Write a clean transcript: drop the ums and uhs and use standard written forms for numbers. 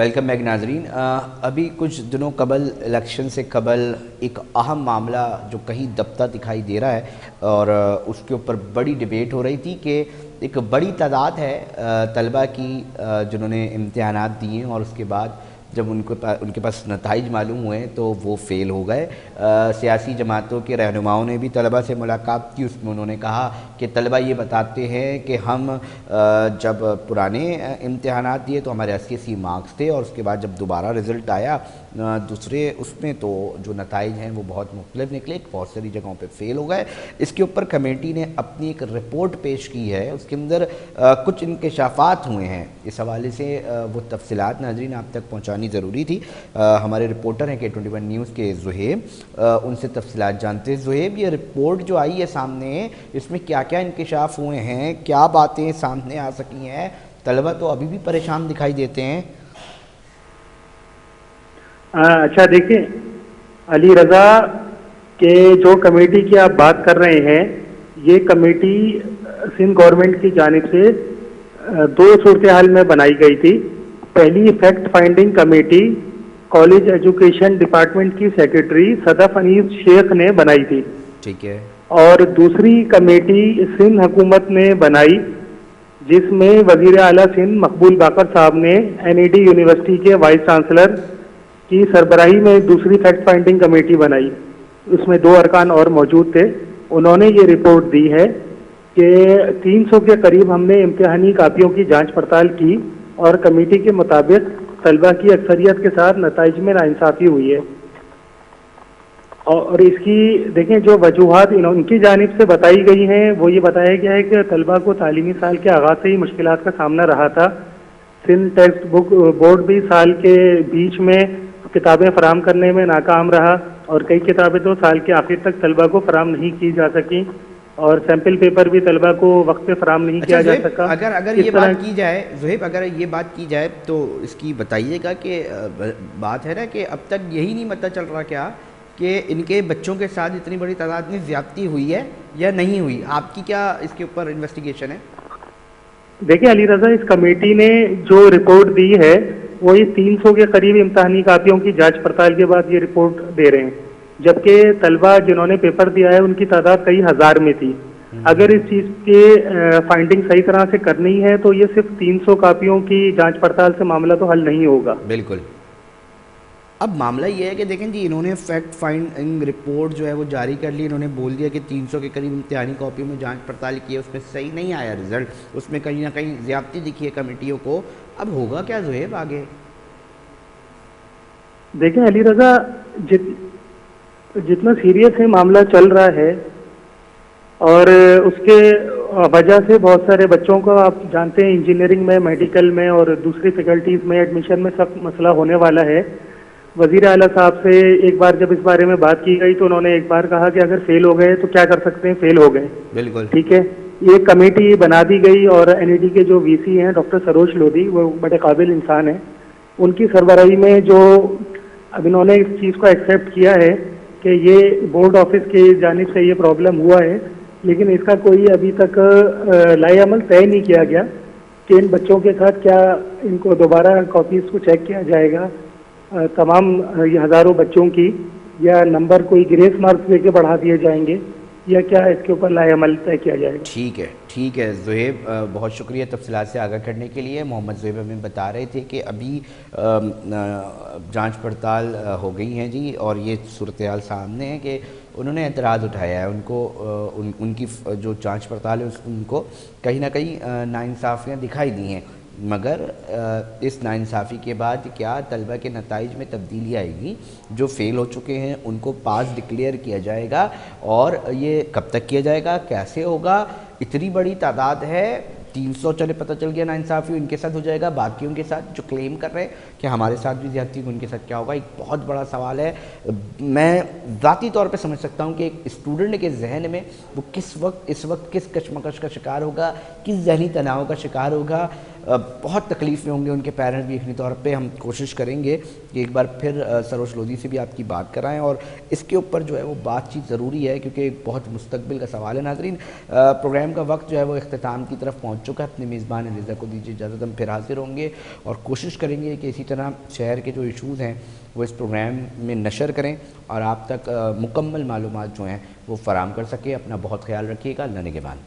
Welcome back ناظرین. ابھی کچھ دنوں قبل الیکشن سے قبل ایک اہم معاملہ جو کہیں دبتا دکھائی دے رہا ہے اور اس کے اوپر بڑی ڈیبیٹ ہو رہی تھی کہ ایک بڑی تعداد ہے طلبہ کی جنہوں نے امتحانات دیے اور اس کے بعد جب ان کے پاس نتائج معلوم ہوئے تو وہ فیل ہو گئے. سیاسی جماعتوں کے رہنماؤں نے بھی طلبہ سے ملاقات کی. اس میں انہوں نے کہا کہ طلبہ یہ بتاتے ہیں کہ ہم جب پرانے امتحانات دیے تو ہمارے 80 مارکس تھے اور اس کے بعد جب دوبارہ رزلٹ آیا دوسرے اس میں تو جو نتائج ہیں وہ بہت مختلف نکلے, بہت ساری جگہوں پہ فیل ہو گئے. اس کے اوپر کمیٹی نے اپنی ایک رپورٹ پیش کی ہے, اس کے اندر کچھ انکشافات ہوئے ہیں. اس حوالے سے وہ تفصیلات ناظرین آپ تک پہنچانی ضروری تھی. ہمارے رپورٹر ہیں K21 نیوز کے زہیب, ان سے تفصیلات جانتے ہیں. زہیب, یہ رپورٹ جو آئی ہے سامنے, اس میں کیا کیا انکشاف ہوئے ہیں, کیا باتیں سامنے آ سکی ہیں؟ طلبہ تو ابھی بھی پریشان دکھائی دیتے ہیں. اچھا دیکھیں علی رضا کہ جو کمیٹی کی آپ بات کر رہے ہیں, یہ کمیٹی سندھ گورنمنٹ کی جانب سے دو صورتحال میں بنائی گئی تھی. پہلی fact finding committee college education department کی سیکرٹری صدف انیس شیخ نے بنائی تھی, ٹھیک ہے, اور دوسری کمیٹی سندھ حکومت نے بنائی جس میں وزیر اعلیٰ سندھ مقبول باقر صاحب نے NED یونیورسٹی کے وائس چانسلر کی سربراہی میں دوسری فیکٹ فائنڈنگ کمیٹی بنائی. اس میں 2 ارکان اور موجود تھے. انہوں نے یہ رپورٹ دی ہے کہ 300 کے قریب ہم نے امتحانی کاپیوں کی جانچ پڑتال کی اور کمیٹی کے مطابق طلبہ کی اکثریت کے ساتھ نتائج میں ناانصافی ہوئی ہے. اور اس کی دیکھیں جو وجوہات ان کی جانب سے بتائی گئی ہیں وہ یہ بتایا گیا ہے کہ طلبہ کو تعلیمی سال کے آغاز سے ہی مشکلات کا سامنا رہا تھا. سندھ ٹیکسٹ بک بورڈ بھی سال کے بیچ میں کتابیں فراہم کرنے میں ناکام رہا اور کئی کتابیں تو سال کے آخر تک طلبہ کو فراہم نہیں کی جا سکیں اور سیمپل پیپر بھی طلبہ کو وقت پہ فراہم نہیں کیا جا سکا. اگر یہ بات کی جائے زہیب, اگر یہ بات کی جائے تو اس کی بتائیے گا کہ بات ہے نا کہ اب تک یہی نہیں پتہ چل رہا کیا کہ ان کے بچوں کے ساتھ اتنی بڑی تعداد میں زیادتی ہوئی ہے یا نہیں ہوئی؟ آپ کی کیا اس کے اوپر انویسٹیگیشن ہے؟ دیکھیں علی رضا, اس کمیٹی نے جو رپورٹ دی ہے وہ یہ 300 کے قریب امتحانی کاپیوں کی جانچ پڑتال کے بعد یہ رپورٹ دے رہے ہیں, جبکہ طلبہ جنہوں نے پیپر دیا ہے ان کی تعداد کئی ہزار میں تھی. اگر اس چیز کے فائنڈنگ صحیح طرح سے کرنی ہے تو یہ صرف 300 کاپیوں کی جانچ پڑتال سے معاملہ تو حل نہیں ہوگا. بالکل. اب معاملہ یہ ہے کہ دیکھیں جی, انہوں نے فیکٹ فائنڈنگ رپورٹ جو ہے وہ جاری کر لی. انہوں نے بول دیا کہ 300 کے قریب امتحانی کاپیوں میں جانچ پڑتال کی ہے, اس میں صحیح نہیں آیا رزلٹ, اس میں کہیں نہ کہیں زیادتی دکھی ہے کمیٹیوں کو. اب ہوگا کیا زہیب آگے؟ دیکھیں علی رضا, جتنا سیریس ہے معاملہ چل رہا ہے اور اس کے وجہ سے بہت سارے بچوں کو آپ جانتے ہیں انجینئرنگ میں, میڈیکل میں اور دوسری فیکلٹیز میں ایڈمیشن میں سخت مسئلہ ہونے والا ہے. وزیر اعلیٰ صاحب سے ایک بار جب اس بارے میں بات کی گئی تو انہوں نے ایک بار کہا کہ اگر فیل ہو گئے تو کیا کر سکتے ہیں, فیل ہو گئے. بالکل ٹھیک ہے, یہ کمیٹی بنا دی گئی اور NED کے جو VC ہیں ڈاکٹر سروج لودھی, وہ بڑے قابل انسان ہیں, ان کی سربراہی میں جو اب انہوں نے اس چیز کو ایکسیپٹ کیا ہے کہ یہ بورڈ آفس کی جانب سے یہ پرابلم ہوا ہے, لیکن اس کا کوئی ابھی تک لائے عمل طے نہیں کیا گیا کہ ان بچوں کے ساتھ کیا ان کو دوبارہ کاپیز کو چیک کیا جائے گا تمام یہ ہزاروں بچوں کی, یا نمبر کوئی گریس مارکس دے کے بڑھا دیے جائیں گے, یا کیا اس کے اوپر لائے عمل طے کیا جائے گا. ٹھیک ہے زہیب, بہت شکریہ تفصیلات سے آگاہ کرنے کے لیے. محمد زہیب ہمیں بتا رہے تھے کہ ابھی جانچ پڑتال ہو گئی ہیں جی, اور یہ صورتحال سامنے ہے کہ انہوں نے اعتراض اٹھایا ہے. ان کو ان کی جو جانچ پڑتال ہے ان کو کہیں نہ کہیں ناانصافیاں دکھائی دی ہیں, مگر اس ناانصافی کے بعد کیا طلبہ کے نتائج میں تبدیلی آئے گی؟ جو فیل ہو چکے ہیں ان کو پاس ڈکلیئر کیا جائے گا, اور یہ کب تک کیا جائے گا, کیسے ہوگا؟ اتنی بڑی تعداد ہے, 300 چلے پتہ چل گیا ناانصافی ان کے ساتھ ہو جائے گا, باقیوں کے ساتھ جو کلیم کر رہے ہیں کہ ہمارے ساتھ بھی زیادتی ان کے ساتھ کیا ہوگا؟ ایک بہت بڑا سوال ہے. میں ذاتی طور پہ سمجھ سکتا ہوں کہ ایک اسٹوڈنٹ کے ذہن میں وہ اس وقت کس کشمکش کا شکار ہوگا, کس ذہنی تناؤ کا شکار ہوگا. بہت تکلیف میں ہوں گے ان کے پیرنٹس بھی. یقینی طور پہ ہم کوشش کریں گے کہ ایک بار پھر سروش لودھی سے بھی آپ کی بات کرائیں اور اس کے اوپر جو ہے وہ بات چیت ضروری ہے کیونکہ ایک بہت مستقبل کا سوال ہے. ناظرین پروگرام کا وقت جو ہے وہ اختتام کی طرف پہنچ چکا ہے. اپنے میزبان رضا کو دیجیے اجازت, ہم پھر حاضر ہوں گے اور کوشش کریں گے کہ اسی طرح شہر کے جو ایشوز ہیں وہ اس پروگرام میں نشر کریں اور آپ تک مکمل معلومات جو ہیں وہ فراہم کر سکیں. اپنا بہت خیال رکھیے گا. اللہ نگہبان.